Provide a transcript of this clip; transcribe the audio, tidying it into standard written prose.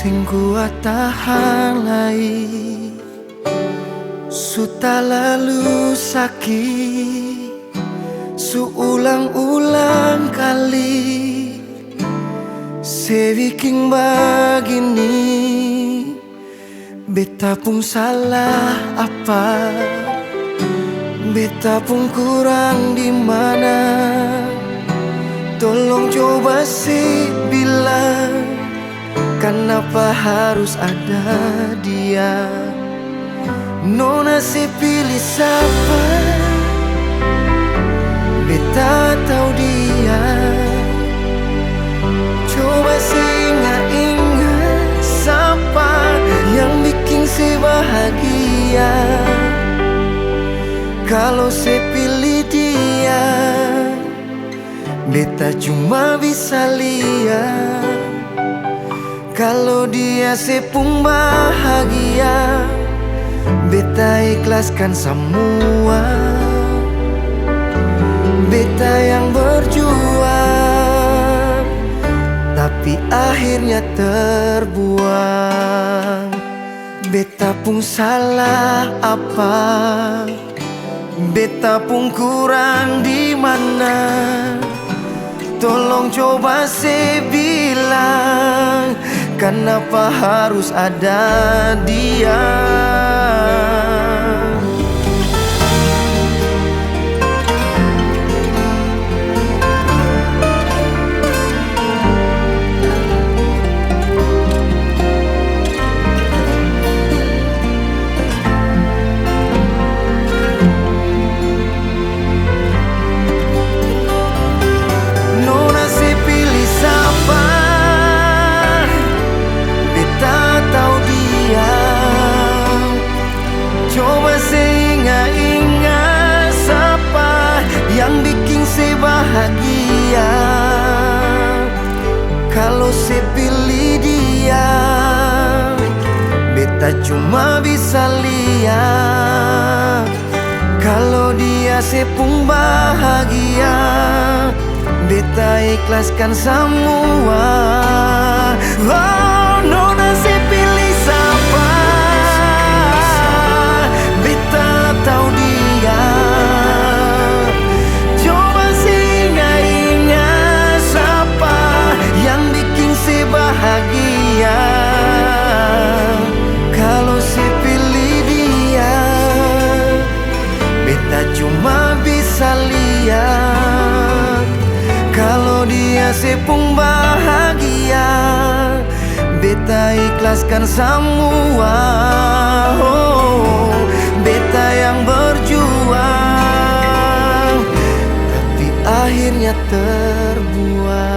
sing kuat tahan lai, su tak lalu sakit, su ulang-ulang kali, seviking begini. Beta pun salah apa, beta pun kurang di mana? Tolong coba sih bilang, kenapa harus ada dia? Nona sih pilih siapa? Beta tahu dia. Coba sih ingat siapa yang bikin si bahagia. Kalau saya pilih dia, beta cuma bisa lihat. Kalau dia sepung bahagia, beta ikhlaskan semua. Beta yang berjuang, tapi akhirnya terbuang. Beta pun salah apa? Beta pun kurang di mana? Tolong coba saya bilang, kenapa harus ada dia? Bahagia kalau saya pilih dia, beta cuma bisa lihat. Kalau dia sepung bahagia, beta ikhlaskan semua. Oh, nona saya pilih siapa? Beta tahu dia. Bahagia kalau saya pilih dia, beta cuma bisa lihat. Kalau dia sepung bahagia, beta ikhlaskan semua. Oh, beta yang berjuang, tapi akhirnya terbuang.